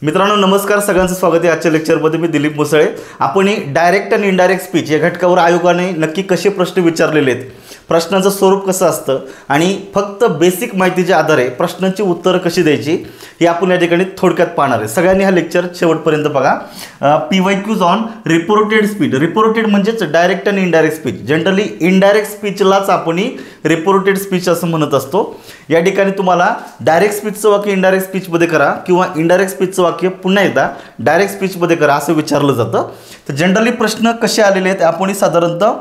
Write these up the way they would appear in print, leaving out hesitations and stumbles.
मित्रांनो नमस्कार, सगळ्यांचं स्वागत आहे आजच्या लेक्चरमध्ये. मी दिलीप मुसळे. आपण डायरेक्ट आणि इनडायरेक्ट स्पीच या घटकावर आयोगाने नक्की कसे प्रश्न विचारलेले आहेत, प्रश्नांचं स्वरूप कसं असतं आणि फक्त बेसिक माहितीच्या आधारे प्रश्नांची उत्तरं कशी द्यायची हे आपण या ठिकाणी थोडक्यात पाहणार आहे. सगळ्यांनी हा लेक्चर शेवटपर्यंत बघा. PYQs on reported speech. Reported म्हणजेच डायरेक्ट आणि इनडायरेक्ट स्पीच. जनरली इनडायरेक्ट स्पीचलाच आपण रिपोर्टेड स्पीच असं म्हणत असतो. या ठिकाणी तुम्हाला डायरेक्ट स्पीचचं वाक्य इनडायरेक्ट स्पीचमध्ये करा किंवा इनडायरेक्ट स्पीचचं वाक्य पुन्हा एकदा डायरेक्ट स्पीचमध्ये करा असं विचारलं जातं. तर जनरली प्रश्न कसे आलेले आहेत आपण साधारणतः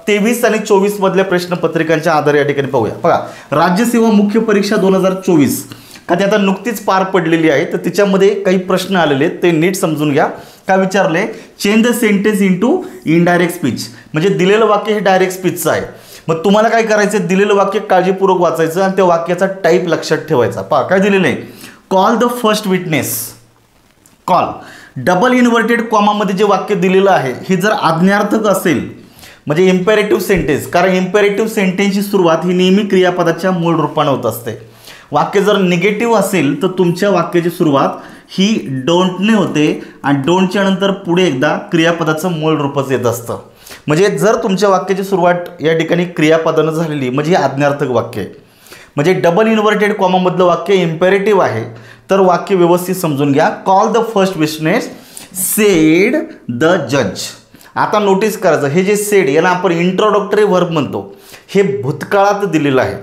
23 आणि 24 मधल्या प्रश्नपत्रिकांच्या आधारे या ठिकाणी पाहूया. बघा, राज्यसेवा मुख्य परीक्षा 2024 का ती आता नुकतीच पार पडलेली आहे. तर तिच्यामध्ये काही प्रश्न आलेले आहेत, ते नीट समजून घ्या. काय विचारले? Change the sentence into indirect speech. म्हणजे दिलेलं वाक्य हे डायरेक्ट स्पीचचं आहे. मग तुम्हाला काय करायचं, दिलेलं वाक्य काळजीपूर्वक वाचायचं आणि त्या वाक्याचा टाईप लक्षात ठेवायचा. पहा काय दिलेलं आहे, call the first witness. Call double inverted कॉमामध्ये जे वाक्य दिलेलं आहे हे जर आज्ञार्थक असेल म्हणजे इम्पेरेटिव्ह सेंटेन्स, कारण इम्पेरेटिव्ह सेंटेन्सची सुरुवात ही नेहमी क्रियापदाच्या मूळ रूपाने होत असते. वाक्य जर निगेटिव्ह असेल तर तुमच्या वाक्याची सुरुवात ही डोंटने होते आणि डोंटच्या नंतर पुढे एकदा क्रियापदाचं मूळ रूपच येत असतं. म्हणजे जर तुमच्या वाक्याची सुरुवात या ठिकाणी क्रियापदानं झालेली म्हणजे हे आज्ञार्थक वाक्य आहे. म्हणजे डबल इन्व्हर्टेड कॉमामधलं वाक्य इम्पेरेटिव्ह आहे तर वाक्य व्यवस्थित समजून घ्या. Call the first witness sed the जज. आता नोटीस करायचं, हे जे सेड याला आपण इंट्रोडक्टरी व्हर्ब म्हणतो, हे भूतकाळात दिलेलं आहे.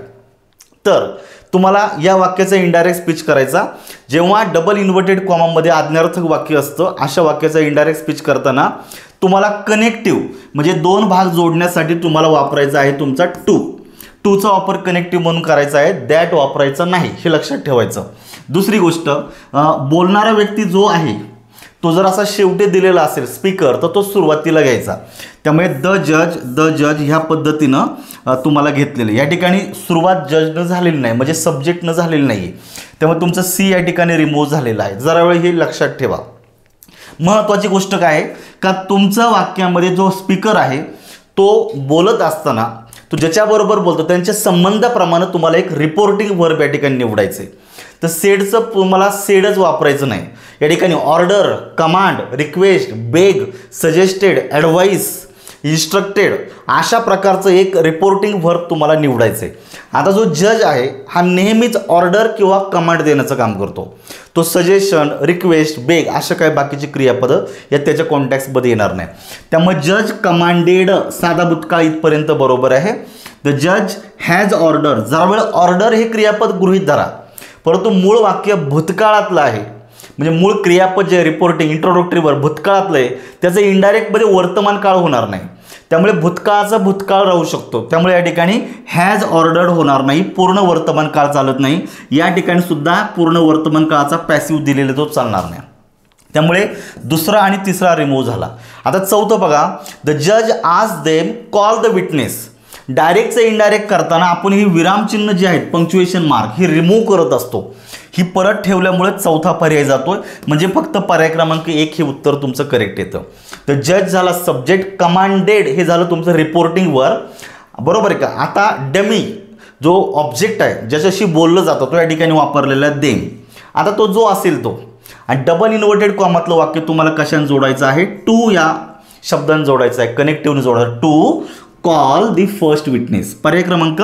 तर तुम्हाला या वाक्याचा इनडायरेक्ट स्पीच करायचा. जेव्हा डबल इन्व्हर्टेड कॉमामध्ये आज्ञार्थक वाक्य असतं अशा वाक्याचा इनडायरेक्ट स्पीच करताना तुम्हाला कनेक्टिव्ह म्हणजे दोन भाग जोडण्यासाठी तुम्हाला वापरायचा आहे तुमचा टू. टूचा वापर कनेक्टिव्ह म्हणून करायचा आहे, दॅट वापरायचा नाही, हे लक्षात ठेवायचं. दुसरी गोष्ट, बोलणारा व्यक्ती जो आहे तो जर असा शेवटी दिलेला असेल स्पीकर तर तो सुरुवातीला घ्यायचा. त्यामुळे द जज ह्या पद्धतीनं तुम्हाला घेतलेलं. या ठिकाणी सुरुवात जजनं झालेली नाही म्हणजे सब्जेक्टनं झालेली नाही, त्यामुळे तुमचं सी या ठिकाणी रिमूव्ह झालेलं आहे. जरा वेळ हे लक्षात ठेवा. महत्त्वाची गोष्ट काय आहे का, तुमच्या वाक्यामध्ये जो स्पीकर आहे तो बोलत असताना तो ज्याच्याबरोबर बोलतो त्यांच्या संबंधाप्रमाणे तुम्हाला एक रिपोर्टिंग व्हर्ब या ठिकाणी निवडायचे. तर सेडचं तुम्हाला सेडच वापरायचं नाही. या ठिकाणी ऑर्डर, कमांड, रिक्वेस्ट, बेग, सजेस्टेड, ॲडवाईस, इन्स्ट्रक्टेड अशा प्रकारचं एक रिपोर्टिंग व्हर्ब तुम्हाला निवडायचं आहे. आता जो जज आहे हा नेहमीच ऑर्डर किंवा कमांड देण्याचं काम करतो. तो सजेशन, रिक्वेस्ट, बेग अशा काही बाकीची क्रियापदं या त्याच्या कॉन्टॅक्टमध्ये येणार नाही. त्यामुळे जज कमांडेड साधा भूतकाळ इथपर्यंत बरोबर आहे. द जज हॅज ऑर्डर. जरा वेळ ऑर्डर हे क्रियापद गृहीत धरा, परंतु मूळ वाक्य भूतकाळातलं आहे. म्हणजे मूळ क्रियापद जे रिपोर्टिंग इंट्रोडक्टरीवर भूतकाळातलं आहे त्याचं इनडायरेक्टमध्ये वर्तमान काळ होणार नाही. त्यामुळे भूतकाळाचा भूतकाळ राहू शकतो. त्यामुळे या ठिकाणी हॅज ऑर्डर्ड होणार नाही, पूर्ण वर्तमान काळ चालत नाही. या ठिकाणी सुद्धा पूर्ण वर्तमान काळाचा पॅसिव्ह दिलेला तो चालणार नाही. त्यामुळे दुसरा आणि तिसरा रिमूव्ह झाला. आता चौथं बघा, द जज आज देम कॉल द विटनेस. डायरेक्टचं इनडायरेक्ट करताना आपण ही विरामचिन्ह जे आहेत पंक्च्युएशन मार्क ही रिमूव्ह करत असतो. ही परत ठेवल्यामुळे चौथा पर्याय जातोय. म्हणजे फक्त पर्याय क्रमांक 1 हे उत्तर तुमचं करेक्ट येतं. तर जज झाला सब्जेक्ट, कमांडेड हे झालं तुमचं रिपोर्टिंग वर्ब, बरोबर आहे का. आता डमी जो ऑब्जेक्ट आहे ज्याच्याशी बोललं जातं तो या ठिकाणी वापरलेला देम. आता तो जो असेल तो, आणि डबल इन्व्हर्टेड कॉमातलं वाक्य तुम्हाला कशाने जोडायचं आहे, टू या शब्दाने जोडायचं आहे, कनेक्टिव्हने जोडायचं. To call the first witness. पर्याय क्रमांक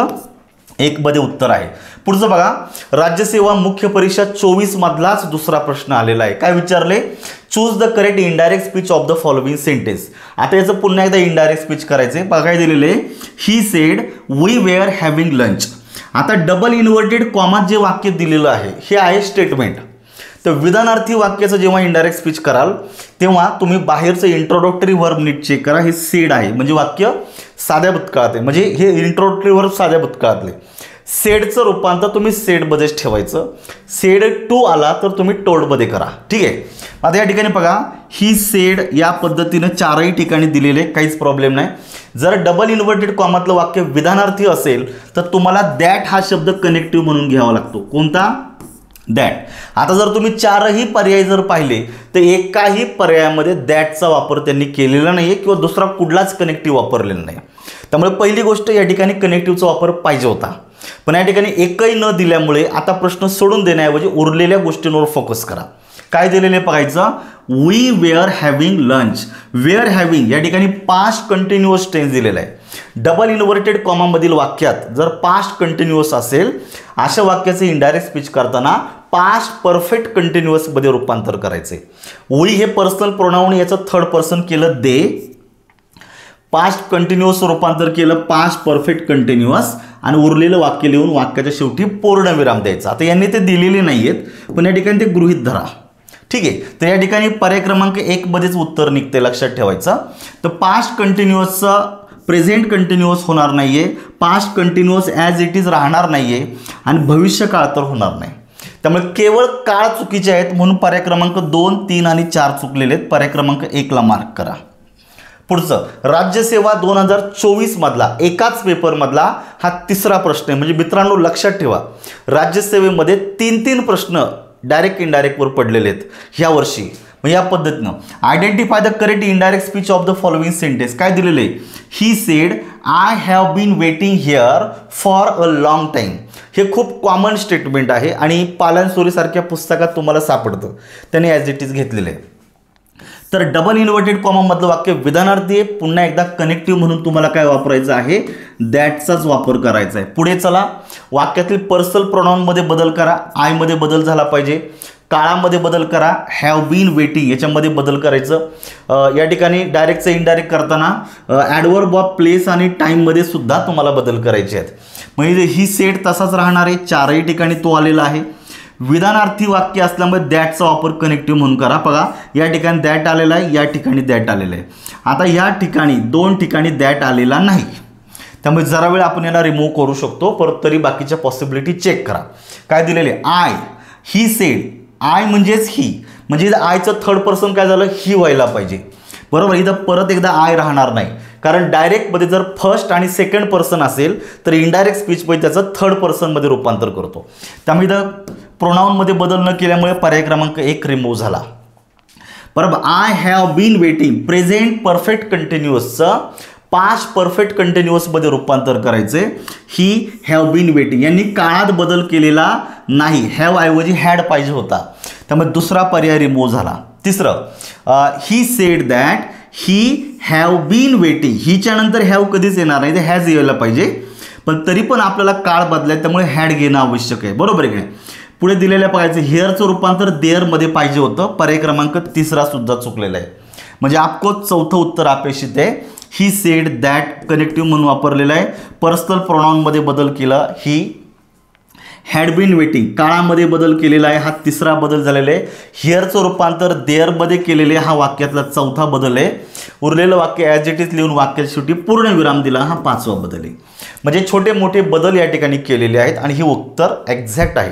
1 मध्ये उत्तर आहे. पुढचं बघा, राज्यसेवा मुख्य परीक्षा 24 मधलाच दुसरा प्रश्न आलेला आहे. काय विचारले? Choose the correct indirect speech of the following sentence. आता याचं पुन्हा एकदा इनडायरेक्ट स्पीच करायचे. बघा काय दिलेले, he said we were having lunch. आता डबल इन्व्हर्टेड कॉमात जे वाक्य दिलेलं आहे हे आहे स्टेटमेंट. तर विधानार्थी वाक्याचं जेव्हा इनडायरेक्ट स्पीच कराल तेव्हा तुम्ही बाहेरचं इंट्रोडक्टरी व्हर्ब नीट चेक करा. हे सेड आहे म्हणजे वाक्य साध्या भूतकाळात आहे, म्हणजे हे इंट्रोडक्टरी व्हर्ब साध्या भूतकाळातले. सेडचं रूपांतर तुम्ही सेडमध्येच ठेवायचं. सेड टू आला तर तुम्ही टोल्डमध्ये करा. ठीक आहे. आता या ठिकाणी बघा, ही सेड या पद्धतीनं चारही ठिकाणी दिलेले, काहीच प्रॉब्लेम नाही. जर डबल इन्व्हर्टेड कॉमातलं वाक्य विधानार्थी असेल तर तुम्हाला दॅट हा शब्द कनेक्टिव्ह म्हणून घ्यावा लागतो. कोणता? दॅट. आता जर तुम्ही चारही पर्याय जर पाहिले तर एकाही पर्यायामध्ये दॅटचा वापर त्यांनी केलेला नाही आहे किंवा दुसरा कुठलाच कनेक्टिव्ह वापरलेला नाही. त्यामुळे पहिली गोष्ट या ठिकाणी कनेक्टिव्हचा वापर पाहिजे होता. पण या ठिकाणी एकही न दिल्यामुळे आता प्रश्न सोडून देण्याऐवजी उरलेल्या गोष्टींवर फोकस करा. काय दिलेले बघायचं, we were having lunch. Were having या ठिकाणी पास्ट कंटिन्युअस टेन्स दिलेला आहे. डबल इन्व्हर्टेड कॉमामधील वाक्यात जर पास्ट कंटिन्युअस असेल अशा वाक्याचे इनडायरेक्ट स्पीच करताना पास्ट परफेक्ट कंटिन्युअसमध्ये रूपांतर करायचे. वी हे पर्सनल प्रोनाउन याचं थर्ड पर्सन केलं दे, पास्ट कंटिन्युअस रूपांतर केलं पास्ट परफेक्ट कंटिन्युअस आणि उरलेलं वाक्य लिहून वाक्याच्या शेवटी पूर्णविराम द्यायचा. आता यांनी ते दिलेले नाही आहेत पण या ठिकाणी ते गृहीत धरा. ठीक आहे, तर या ठिकाणी पर्याय क्रमांक 1 मध्येच उत्तर निघते, लक्षात ठेवायचं. तर पास्ट कंटिन्युअसचं प्रेझेंट कंटिन्युअस होणार नाही आहे, past continuous as it is राहणार नाही आहे आणि भविष्यकाळ तर होणार नाही. त्यामुळे केवळ काळ चुकीचे आहेत म्हणून पर्याय क्रमांक 2, 3 आणि 4 चुकलेले आहेत. पर्याय क्रमांक 1ला मार्क करा. पुढचं राज्यसेवा 2024 मधला एकाच पेपरमधला हा तिसरा प्रश्न आहे. म्हणजे मित्रांनो लक्षात ठेवा, राज्यसेवेमध्ये 3 प्रश्न डायरेक्ट इनडायरेक्टवर पडलेले आहेत ह्या वर्षी. मग या पद्धतीनं identify the correct indirect speech of the following sentence. काय दिलेले, he said I have been waiting here for a long time. हे खूप कॉमन स्टेटमेंट आहे आणि पालनसोरीसारख्या पुस्तकात तुम्हाला सापडतं, त्याने ॲज इट इज घेतलेलं आहे. तर डबल इन्व्हर्टेड कॉमामधलं वाक्य विधानार्थी आहे. पुन्हा एकदा कनेक्टिव्ह म्हणून तुम्हाला काय वापरायचं आहे, दॅटचाच वापर करायचा आहे. पुढे चला, वाक्यातील पर्सनल प्रोनाउनमध्ये बदल करा. आयमध्ये बदल झाला पाहिजे, काळामध्ये बदल करा, हॅव बीन वेटिंग याच्यामध्ये बदल करायचं. या ठिकाणी डायरेक्टचं इनडायरेक्ट करताना ॲडवर्ब ऑफ प्लेस आणि टाईममध्ये सुद्धा तुम्हाला बदल करायचे आहेत. म्हणजे ही सेट तसाच राहणार आहे, 4ही ठिकाणी तो आलेला आहे. विधानार्थी वाक्य असल्यामुळे दॅटचा वापर कनेक्टिव्ह म्हणून करा. बघा या ठिकाणी दॅट आलेला आहे, या ठिकाणी दॅट आलेला आहे. आता या ठिकाणी 2 ठिकाणी दॅट आलेला नाही, त्यामुळे जरा वेळ आपण याला रिमूव्ह करू शकतो. परत तरी बाकीच्या पॉसिबिलिटी चेक करा. काय दिलेले, आय, ही सेड. आय म्हणजेच ही, म्हणजे इथं आयचं थर्ड पर्सन काय झालं, ही व्हायला पाहिजे. बरोबर, इथं परत एकदा आय राहणार नाही, कारण डायरेक्टमध्ये जर फर्स्ट आणि सेकंड पर्सन असेल तर इनडायरेक्ट स्पीचमध्ये त्याचं थर्ड पर्सनमध्ये रूपांतर करतो. त्यामुळे इथं प्रोनाऊनमध्ये बदल न केल्यामुळे पर्याय क्रमांक 1 रिमूव्ह झाला. बरोबर, I have been waiting present perfect कंटिन्युअसचं पास्ट परफेक्ट कंटिन्युअसमध्ये रूपांतर करायचे. ही हॅव बीन वेटिंग यांनी काळात बदल केलेला नाही, हॅव ऐवजी हॅड पाहिजे होता, त्यामुळे दुसरा पर्याय रिमूव्ह झाला. तिसरं, he said that he have been waiting. हिच्या नंतर हॅव कधीच येणार नाही, ते हॅज यायला पाहिजे, पण तरी पण आपल्याला काळ बदलाय त्यामुळे हॅड घेणं आवश्यक आहे. बरोबर आहे. पुढे दिलेल्या पाहिजे हिअरचं रूपांतर देअरमध्ये पाहिजे होतं, पर्याय क्रमांक 3 सुद्धा चुकलेला आहे. म्हणजे आपको चौथं उत्तर अपेक्षित आहे. ही सेड दॅट कनेक्टिव्ह म्हणून वापरलेला आहे. पर्सनल प्रोनाउनमध्ये बदल केला, ही हॅड बीन वेटिंग. काळामध्ये बदल केलेला आहे, हा 3रा बदल झालेला आहे. हिअरचं रूपांतर देअरमध्ये केलेले, हा वाक्यातला 4था बदल आहे. उरलेलं वाक्य ॲज इट इज लिहून वाक्याच्या शेवटी पूर्ण विराम दिला, हा 5वा बदल आहे. म्हणजे छोटे मोठे बदल या ठिकाणी केलेले आहेत आणि ही उत्तर एक्झॅक्ट आहे.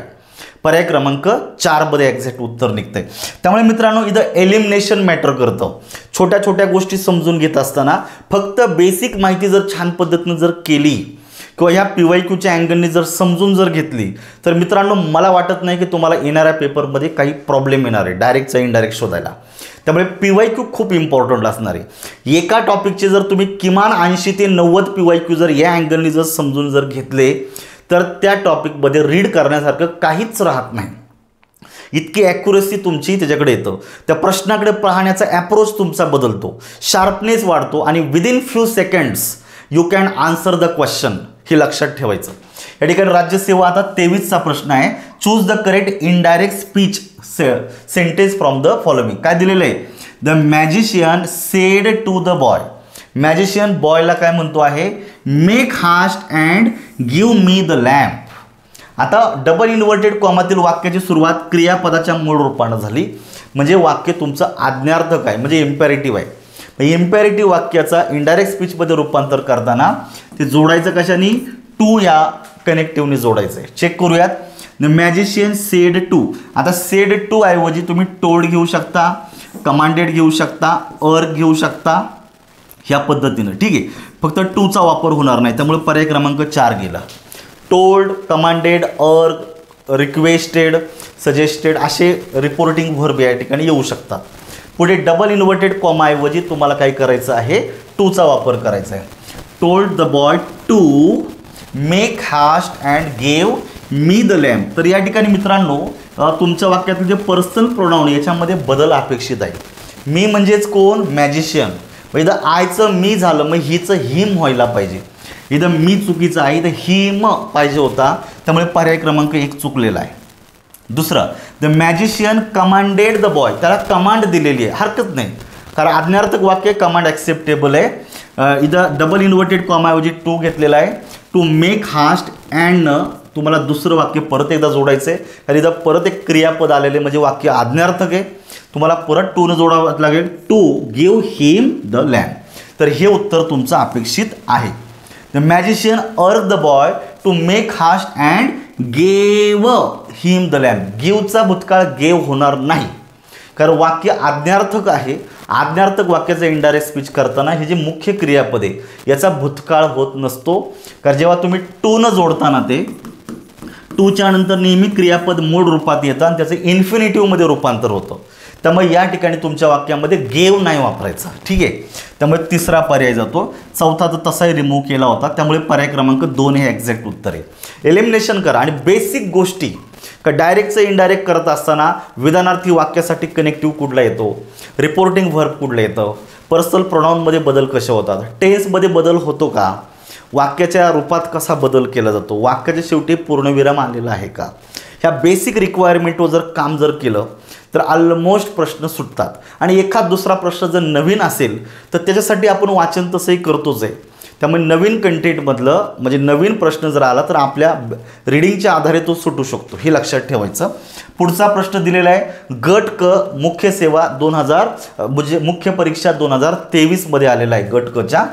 पर्याय क्रमांक 4 मध्ये एक्झॅक्ट उत्तर निघतंय. त्यामुळे मित्रांनो इथं एलिमिनेशन मॅटर करतं. छोट्या छोट्या गोष्टी समजून घेत असताना फक्त बेसिक माहिती जर छान पद्धतीनं जर केली किंवा ह्या PYQच्या अँगलने जर समजून जर घेतली तर मित्रांनो मला वाटत नाही की तुम्हाला येणाऱ्या पेपरमध्ये काही प्रॉब्लेम येणार आहे डायरेक्टचा इनडायरेक्ट शोधायला. त्यामुळे PYQ खूप इम्पॉर्टंट असणार आहे. एका टॉपिकचे जर तुम्ही किमान 80 ते 90 PYQ जर या अँगलने जर समजून जर घेतले तर त्या टॉपिकमध्ये रीड करण्यासारखं काहीच राहत नाही. इतकी ॲक्युरेसी तुमची त्याच्याकडे येतं, त्या प्रश्नाकडे पाहण्याचा ॲप्रोच तुमचा बदलतो, शार्पनेस वाढतो आणि within few seconds you can answer the question. हे लक्षात ठेवायचं. या ठिकाणी राज्यसेवा आता 23चा प्रश्न आहे. Choose the correct indirect speech sentence from the following. काय दिलेलं आहे, the magician said to the boy. Magician बॉयला काय म्हणतो आहे, make haste and give me the lamp. आता डबल इन्व्हर्टेड कॉमातील वाक्याची सुरुवात क्रियापदाच्या मूळ रूपानं झाली, म्हणजे वाक्य तुमचं आज्ञार्थक आहे, म्हणजे इम्पेरेटिव्ह आहे. इम्पेरेटिव्ह वाक्याचा इनडायरेक्ट स्पीचमध्ये रूपांतर करताना ते जोडायचं कशाने, टू या कनेक्टिव्हने जोडायचं आहे. चेक करूयात. The magician said to. आता सेड टू ऐवजी तुम्ही टोल्ड घेऊ शकता, कमांडेड घेऊ शकता, अर्ग घेऊ शकता, ह्या पद्धतीनं. ठीक आहे, फक्त टूचा वापर होणार नाही, त्यामुळे पर्याय क्रमांक 4 गेला. टोल्ड, कमांडेड, अर्ग, रिक्वेस्टेड, सजेस्टेड असे रिपोर्टिंग व्हर्ब या ठिकाणी येऊ शकतात. पुढे डबल इन्व्हर्टेड कॉमाऐवजी तुम्हाला काय करायचं आहे, टूचा वापर करायचा आहे. Told the boy to make haste and give me the lamp. तर या ठिकाणी मित्रांनो तुमच्या वाक्यातील जे पर्सनल प्रोनाउन याच्यामध्ये बदल अपेक्षित आहे. मी म्हणजेच कोण? मॅजिशियन. मग इथं आयचं मी झालं, मग हिचं हिम व्हायला पाहिजे. इथं मी चुकीचं आहे, इथं हिम पाहिजे होता, त्यामुळे पर्याय क्रमांक 1 चुकलेला आहे. दुसरं, the magician commanded the boy. त्याला कमांड दिलेली आहे, हरकत नाही, कारण आज्ञार्थक वाक्य कमांड ॲक्सेप्टेबल आहे. इथं डबल इन्व्हर्टेड कॉमाऐवजी टू घेतलेला आहे. टू मेक हास्ट अँड तुम्हाला दुसरं वाक्य परत एकदा जोडायचं आहे, कारण इथं परत एक क्रियापद आलेले म्हणजे वाक्य आज्ञार्थक आहे. तुम्हाला परत टू न जोडावं लागेल. To give him the lamp. तर हे उत्तर तुमचं अपेक्षित आहे. The magician urged the boy to make haste and gave him the lamp. गिवचा भूतकाळ गेव होणार नाही, कारण वाक्य आज्ञार्थक आहे. आज्ञार्थक वाक्याचं इनडायरेक्ट स्पीच करताना हे जे मुख्य क्रियापद आहे याचा भूतकाळ होत नसतो, कारण जेव्हा तुम्ही टू न जोडताना ते टूच्या नंतर नेहमी क्रियापद मूळ रूपात येतं आणि त्याचं इन्फिनिटिव्हमध्ये रूपांतर होतं. त्यामुळे या ठिकाणी तुमच्या वाक्यामध्ये गेव नाही वापरायचा. ठीक आहे, त्यामुळे तिसरा पर्याय जातो. चौथा तर तसाही रिमूव्ह केला होता, त्यामुळे पर्याय क्रमांक 2 हे एक्झॅक्ट उत्तर आहे. एलिमिनेशन करा. आणि बेसिक गोष्टी का डायरेक्टचं इनडायरेक्ट करत असताना विधानार्थी वाक्यासाठी कनेक्टिव्ह कुठला येतो, रिपोर्टिंग व्हर्ब कुठलं येतं, पर्सनल प्रोनाउनमध्ये बदल कसे होतात, टेन्समध्ये बदल होतो का, वाक्याच्या रूपात कसा बदल केला जातो, वाक्याच्या शेवटी पूर्णविराम आलेला आहे का, ह्या बेसिक रिक्वायरमेंटवर जर काम जर केलं तर ऑलमोस्ट प्रश्न सुटतात. आणि एखाद दुसरा प्रश्न जर नवीन असेल तर त्याच्यासाठी आपण वाचन तसंही करतोच आहे. त्यामुळे नवीन कंटेंटमधलं म्हणजे नवीन प्रश्न जर आला तर आपल्या रिडिंगच्या आधारे तो सुटू शकतो, हे लक्षात ठेवायचं. पुढचा प्रश्न दिलेला आहे गट क मुख्य सेवा 2000 म्हणजे मुख्य परीक्षा 2023 आलेला आहे. गट कच्या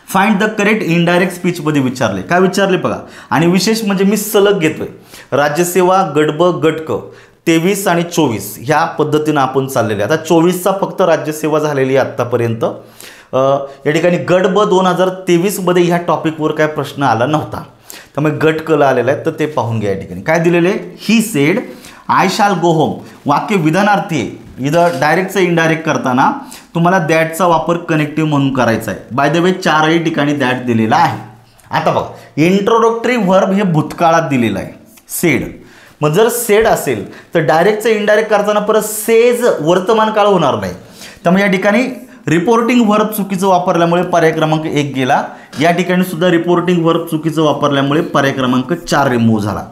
फाइंड द करेक्ट इनडायरेक्ट स्पीचमध्ये विचारले. काय विचारले बघा. आणि विशेष म्हणजे मी सलग घेतोय राज्यसेवा गट ब गट क 23 आणि 24 ह्या पद्धतीनं आपण चाललेले. आता 24चा फक्त राज्यसेवा झालेली आहे आत्तापर्यंत. या ठिकाणी गट ब 2023 ह्या टॉपिकवर काय प्रश्न आला नव्हता, त्यामुळे गट कला आलेला आहे, तर ते पाहून घ्या. या ठिकाणी काय दिलेले आहे, ही सेड आय शाल गो होम. वाक्य विधानार्थी आहे. इथं डायरेक्टचं इनडायरेक्ट करताना तुम्हाला दॅटचा वापर कनेक्टिव्ह म्हणून करायचा आहे. बाय द वे 4ही ठिकाणी दॅट दिलेला आहे. आता बघा इंट्रोडक्टरी व्हर्ब हे भूतकाळात दिलेलं आहे सेड. मग जर सेड असेल तर डायरेक्टचं इनडायरेक्ट करताना परत सेज वर्तमान काळ होणार नाही. त्यामुळे या ठिकाणी रिपोर्टिंग व्हर्ब चुकीचं वापरल्यामुळे पर्याय क्रमांक 1 गेला. या ठिकाणी सुद्धा रिपोर्टिंग व्हर्ब चुकीचं वापरल्यामुळे पर्याय क्रमांक 4 रिमूव्ह झाला.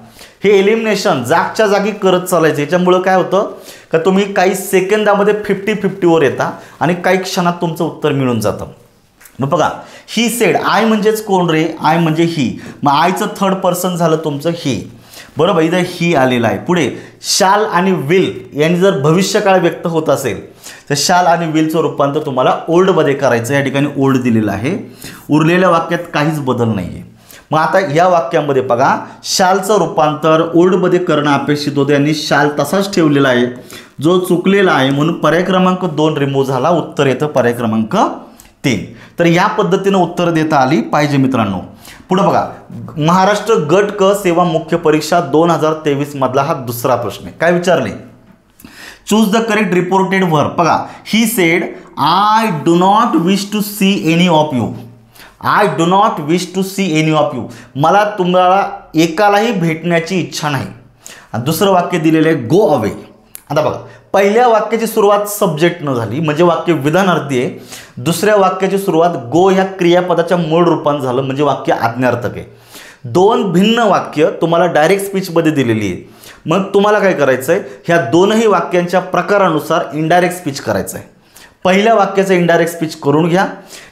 हे एलिमिनेशन जागच्या जागी करत चालायचं. याच्यामुळं काय होतं का तुम्ही काही सेकंदामध्ये 50-50वर येता आणि काही क्षणात तुमचं उत्तर मिळून जातं. मग बघा ही सेड, आय म्हणजेच कोण रे, आय म्हणजे ही. मग आयचं थर्ड पर्सन झालं तुमचं ही, बरोबर. इथं ही आलेलं आहे. पुढे शाल आणि विल यांनी जर भविष्यकाळ व्यक्त होत असेल तर शाल आणि विलचं रूपांतर तुम्हाला ओल्डमध्ये करायचं. या ठिकाणी ओल्ड दिलेलं आहे. उरलेल्या वाक्यात काहीच बदल नाही आहे. मग आता या वाक्यामध्ये बघा शालचं रूपांतर ओल्डमध्ये करणं अपेक्षित होतं, यांनी शाल तसाच ठेवलेला आहे जो चुकलेला आहे, म्हणून पर्याय क्रमांक 2 रिमूव्ह झाला. उत्तर येतं पर्याय क्रमांक 3. तर या पद्धतीनं उत्तर देता आली पाहिजे मित्रांनो. पुढे बघा महाराष्ट्र गट क सेवा मुख्य परीक्षा 2023 मधला हा दुसरा प्रश्न आहे. काय विचारले, choose the correct reported verb. बघा he said I do not wish to see any of you. I do not wish to see any of you. मला तुम्हाला एकालाही भेटण्याची इच्छा नाही. आणि दुसरं वाक्य दिलेलं आहे गो अवे. आता बघा पहिल्या वाक्याची सुरुवात सब्जेक्ट न झाली म्हणजे वाक्य विधानार्थी आहे. दुसऱ्या वाक्याची सुरुवात गो ह्या क्रियापदाच्या मूळ रूपात झालं म्हणजे वाक्य आज्ञार्थक आहे. 2 भिन्न वाक्य तुम्हाला डायरेक्ट स्पीचमध्ये दिलेली आहे. मग तुम्हाला काय करायचं आहे, ह्या दोनही वाक्यांच्या प्रकारानुसार इनडायरेक्ट स्पीच करायचं आहे. पहिल्या वाक्याचं इनडायरेक्ट स्पीच करून घ्या,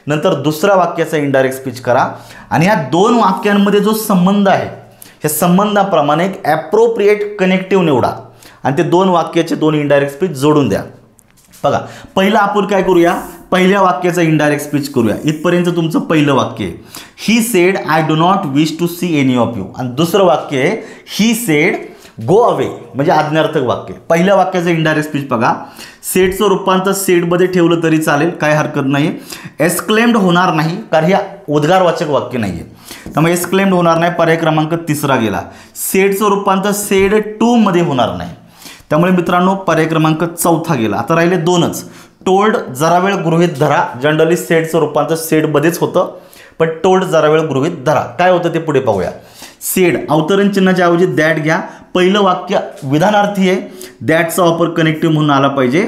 नंतर दुसऱ्या वाक्याचं इनडायरेक्ट स्पीच करा आणि ह्या 2 वाक्यांमध्ये जो संबंध आहे ह्या संबंधाप्रमाणे एक ॲप्रोप्रिएट कनेक्टिव्ह निवडा आणि ते 2 वाक्याचे 2 इनडायरेक्ट स्पीच जोडून द्या. बघा पहिलं आपण काय करूया, पहिल्या वाक्याचं इनडायरेक्ट स्पीच करूया. इथपर्यंत तुमचं पहिलं वाक्य आहे he said I do not wish to see any of you आणि दुसरं वाक्य आहे ही सेड गो अवे म्हणजे आज्ञार्थक वाक्य. पहिल्या वाक्याचं इनडायरेक्ट स्पीच बघा. सेडचं रूपांतर सेडमध्ये ठेवलं तरी चालेल, काय हरकत नाही. एक्सक्लेम्ड होणार नाही कारण हे उद्गारवाचक वाक्य नाही आहे, त्यामुळे एक्सक्लेम्ड होणार नाही. पर्याय क्रमांक 3 गेला. सेडचं रूपांतर सेड 2 मध्ये होणार नाही, त्यामुळे मित्रांनो पर्याय क्रमांक 4 गेला. आता राहिले 2च. टोल्ड जरा वेळ गृहीत धरा. जनरली सेडचं रूपांतर सेडमध्येच होतं, पण टोल्ड जरा वेळ गृहीत धरा काय होतं ते पुढे पाहूया. सेड अवतरण चिन्हाच्या ऐवजी दॅट घ्या. पहिलं वाक्य विधानार्थी आहे, दॅटचा वापर कनेक्टिव्ह म्हणून आला पाहिजे.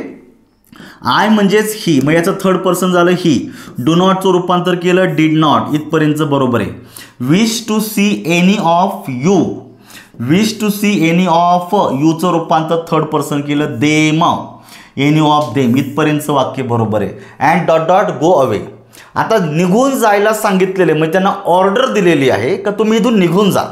आय म्हणजेच ही, मग याचं थर्ड पर्सन झालं ही. डू नॉटचं रूपांतर केलं डिड नॉट, इथपर्यंत बरोबर आहे. Wish to see any of you, wish to see any of यूचं रूपांतर थर्ड पर्सन केलं देम, एनी ऑफ देम, इथपर्यंतचं वाक्य बरोबर आहे. And dot dot go away. आता निघून जायला सांगितलेले, म्हणजे त्यांना ऑर्डर दिलेली आहे का तुम्ही इथून निघून जा,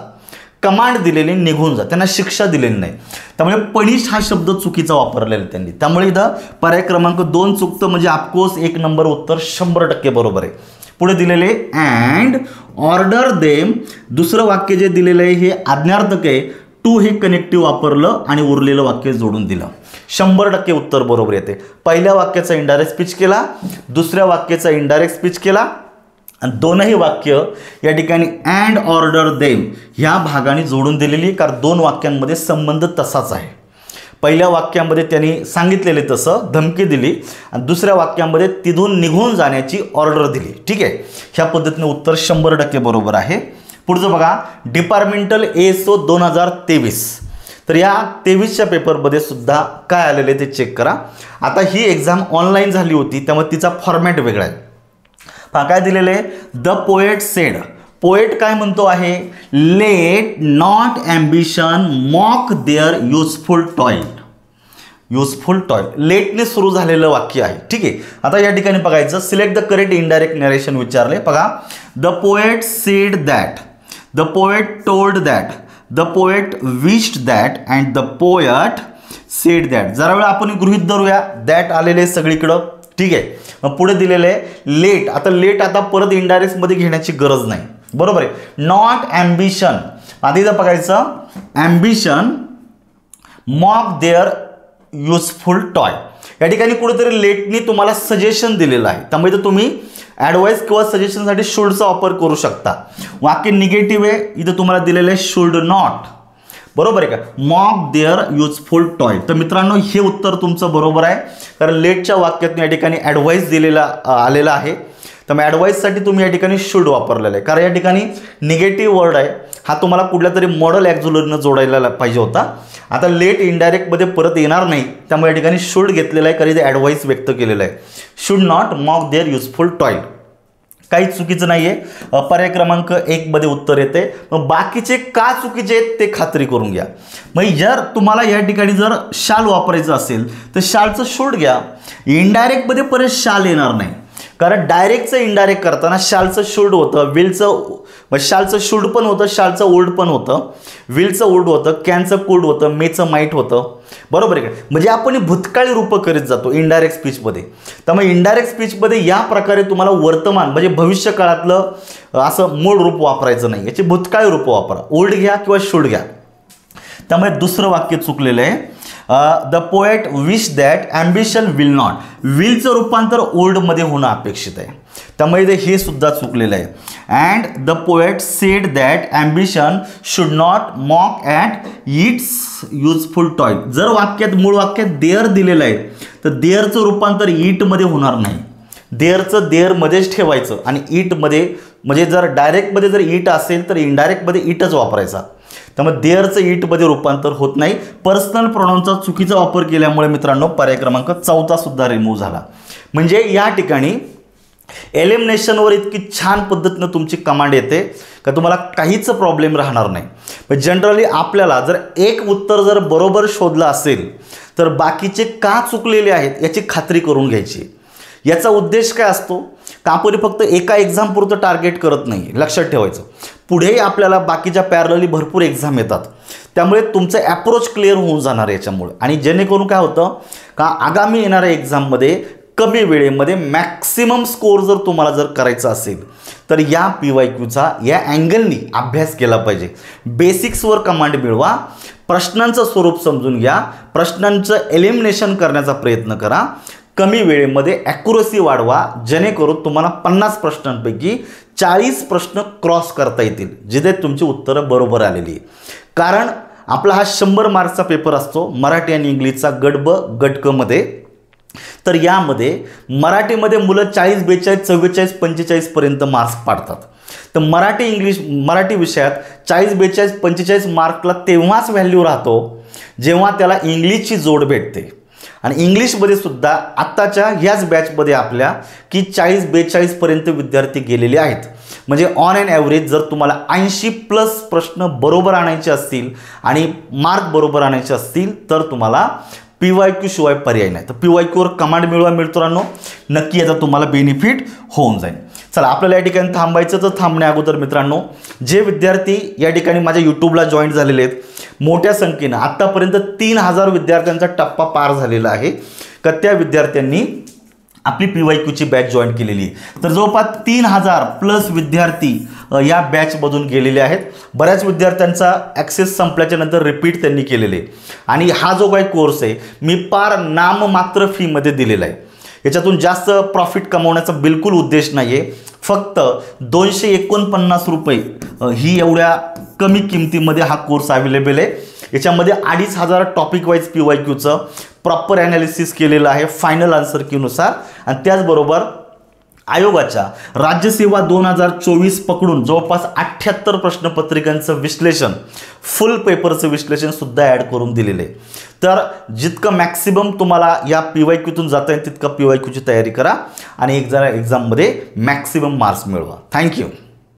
कमांड दिलेली निघून जा, त्यांना शिक्षा दिलेली नाही. त्यामुळे पनिश हा शब्द चुकीचा वापरलेला त्यांनी. त्यामुळे इथं पर्याय क्रमांक 2 चुकतं, म्हणजे ऑफकोर्स 1 नंबर उत्तर 100% बरोबर आहे. पुढे दिलेले अँड ऑर्डर देम, दुसरं वाक्य जे दिलेलं आहे हे आज्ञार्थक आहे. टू हे कनेक्टिव्ह वापरलं आणि उरलेलं वाक्य जोडून दिलं. 100% उत्तर बरोबर येते. पहिल्या वाक्याचा इनडायरेक्ट स्पीच केला, दुसऱ्या वाक्याचा इनडायरेक्ट स्पीच केला, आणि दोनही वाक्य या ठिकाणी अँड ऑर्डर देम ह्या भागाने जोडून दिलेली, कारण 2 वाक्यांमध्ये संबंध तसाच आहे. पहिल्या वाक्यामध्ये त्यांनी सांगितलेले तसं धमकी दिली, आणि दुसऱ्या वाक्यामध्ये तिथून निघून जाण्याची ऑर्डर दिली. ठीक आहे, ह्या पद्धतीने उत्तर 100% बरोबर आहे. पुढचं बघा, डिपार्टमेंटल ASO 2023. तर या 23च्या पेपरमध्ये सुद्धा काय आलेले ते चेक करा. आता ही एक्झाम ऑनलाईन झाली होती, त्यामुळे तिचा फॉर्मॅट वेगळा आहे. पहा काय दिलेलं आहे, द पोएट सेड. पोएट काय म्हणतो आहे, let not ambition mock their useful toy. Useful toy लेटने सुरू झालेलं वाक्य आहे. ठीक आहे, आता या ठिकाणी बघायचं, select the correct indirect narration विचारले. बघा, the poet sed that, the poet told that, the poet wished that, and the poet sed that. जरा वेळ आपण गृहीत धरूया, दॅट आलेले सगळीकडं. ठीक आहे, मग पुढे दिलेलं आहे लेट. आता लेट आता परत इनडायरेक्टमध्ये घेण्याची गरज नाही, बरोबर आहे. नॉट ॲम्बिशन, आधी जर बघायचं ambition mock their useful toy. या ठिकाणी कुठेतरी लेटनी तुम्हाला सजेशन दिलेलं आहे, त्यामुळे तर तुम्ही ॲडवाईस किंवा सजेशनसाठी शुडचा वापर करू शकता. वाक्य निगेटिव्ह आहे, इथं तुम्हाला दिलेलं आहे शुड नॉट, बरोबर आहे का. Mock their useful toy. तर मित्रांनो हे उत्तर तुमचं बरोबर आहे, कारण लेटच्या वाक्यातून या ठिकाणी ॲडवाईस दिलेला आलेला आहे. त्यामुळे ॲडवाईससाठी तुम्ही या ठिकाणी शुड वापरलेलं आहे, कारण या ठिकाणी निगेटिव्ह वर्ड आहे, हा तुम्हाला कुठल्या तरी मॉडल ॲक्झुलरीनं जोडायला पाहिजे होता. आता लेट इनडायरेक्टमध्ये परत येणार नाही, त्यामुळे या ठिकाणी शुड घेतलेला आहे, कारण इथे ॲडवाईस व्यक्त केलेलं आहे. Should not mock their useful toy, काहीच चुकीचं नाही आहे. पर्याय क्रमांक 1 मध्ये उत्तर येते. मग बाकीचे का चुकीचे आहेत ते खात्री करून घ्या. मग जर तुम्हाला या ठिकाणी जर शाल वापरायचं असेल तर शालचं शुड घ्या, इनडायरेक्टमध्ये परत शाल येणार नाही, कारण डायरेक्टचं इनडायरेक्ट करताना शालचं शुड होतं, विलचं शालचं शुड पण होतं, शालचं वुड पण होतं, विलचं वुड होतं, कॅनचं कुड होतं, मेचं माईट होतं, बरोबर आहे का. म्हणजे आपण भूतकाळी रूपं करीत जातो इनडायरेक्ट स्पीचमध्ये. त्यामुळे इनडायरेक्ट स्पीचमध्ये या प्रकारे तुम्हाला वर्तमान म्हणजे भविष्य काळातलं असं मूळ रूप वापरायचं नाही, याची भूतकाळी रूपं वापरा, वुड घ्या किंवा शुड घ्या. त्यामुळे दुसरं वाक्य चुकलेलं आहे. The poet wish that ambition will not, विलचं रूपांतर ओल्डमध्ये होणं अपेक्षित आहे, त्यामुळे हे सुद्धा चुकलेलं आहे. And the poet sed that ambition should not mock at its useful toy. जर वाक्यात मूळ वाक्यात देअर दिलेलं आहे तर देअरचं रूपांतर इटमध्ये होणार नाही, देअरचं देअरमध्येच ठेवायचं, आणि इटमध्ये म्हणजे जर डायरेक्टमध्ये जर इट असेल तर इनडायरेक्टमध्ये इटच वापरायचा. त्यामुळे देअरचं इटमध्ये रूपांतर होत नाही. पर्सनल प्रोनाउनचा चुकीचा वापर केल्यामुळे मित्रांनो पर्याय क्रमांक 4 सुद्धा रिमूव्ह झाला. म्हणजे या ठिकाणी एलिमिनेशनवर इतकी छान पद्धतीनं तुमची कमांड येते का तुम्हाला काहीच प्रॉब्लेम राहणार नाही. पण जनरली आपल्याला जर एक उत्तर जर बरोबर शोधलं असेल तर बाकीचे का चुकलेले आहेत याची खात्री करून घ्यायची. याचा उद्देश काय असतो का आपण फक्त एका एक्झाम पुरतं टार्गेट करत नाही, लक्षात ठेवायचं. पुढेही आपल्याला बाकीच्या पॅरलली भरपूर एक्झाम येतात, त्यामुळे तुमचं ॲप्रोच क्लिअर होऊन जाणार याच्यामुळे. आणि जेणेकरून काय होतं का आगामी येणाऱ्या एक्झाममध्ये कमी वेळेमध्ये मॅक्सिमम स्कोर जर तुम्हाला जर करायचा असेल तर या PYQचा या अँगलनी अभ्यास केला पाहिजे. बेसिक्सवर कमांड मिळवा, प्रश्नांचं स्वरूप समजून घ्या, प्रश्नांचं एलिमिनेशन करण्याचा प्रयत्न करा, कमी वेळेमध्ये ॲक्युरसी वाढवा, जेणेकरून तुम्हाला 50 प्रश्नांपैकी 40 प्रश्न क्रॉस करता येतील जिथे तुमची उत्तरं बरोबर आलेली आहे. कारण आपला हा 100 मार्क्सचा पेपर असतो मराठी आणि इंग्लिशचा गट ब गट क मध्ये. तर यामध्ये मराठीमध्ये मुलं 40, 42, 44, 45 पर्यंत मार्क्स पाडतात, तर मराठी विषयात 40, 42, 45 मार्कला तेव्हाच व्हॅल्यू राहतो जेव्हा त्याला इंग्लिशची जोड भेटते. आणि इंग्लिशमध्ये सुद्धा आत्ताच्या ह्याच बॅचमध्ये आपल्या की 40, 42 पर्यंत विद्यार्थी गेलेले आहेत. म्हणजे ऑन अँड ॲव्हरेज जर तुम्हाला 80+ प्रश्न बरोबर आणायचे असतील आणि मार्क बरोबर आणायचे असतील तर तुम्हाला PYQ शिवाय पर्याय नाही. तर PYQवर कमांड मिळवा मित्रांनो, नक्की याचा तुम्हाला बेनिफिट होऊन जाईल. चला आपल्याला या ठिकाणी थांबायचं. तर थांबण्या अगोदर मित्रांनो, जे विद्यार्थी या ठिकाणी माझ्या यूट्यूबला जॉईन झालेले आहेत मोठ्या संख्येनं, आत्तापर्यंत 3000 विद्यार्थ्यांचा टप्पा पार झालेला आहे का त्या विद्यार्थ्यांनी आपली PYQची बॅच जॉईन केलेली आहे. तर जवळपास 3000+ विद्यार्थी या बॅचमधून गेलेले आहेत. बऱ्याच विद्यार्थ्यांचा ॲक्सेस संपल्याच्या नंतर रिपीट त्यांनी केलेले. आणि हा जो काही कोर्स आहे मी पार नाममात्र फीमध्ये दिलेला आहे. याच्यातून जास्त प्रॉफिट कमवण्याचा बिलकुल उद्देश नाही आहे. फक्त 249 रुपये ही एवढ्या कमी किमतीमध्ये हा कोर्स अवेलेबल आहे. याच्यामध्ये 2500 टॉपिक वाईज PYQचं प्रॉपर ॲनालिसिस केलेलं आहे फायनल आन्सर कीनुसार. आणि त्याचबरोबर आयोगाच्या राज्यसेवा 2024 पकडून जवळपास 78 प्रश्नपत्रिकांचं विश्लेषण, फुल पेपरचं विश्लेषण सुद्धा ॲड करून दिलेलं आहे. तर जितकं मॅक्सिमम तुम्हाला या PYQतून जाता येईल तितकं PYQची तयारी करा आणि एक्झाममध्ये मॅक्सिमम मार्क्स मिळवा. थँक्यू.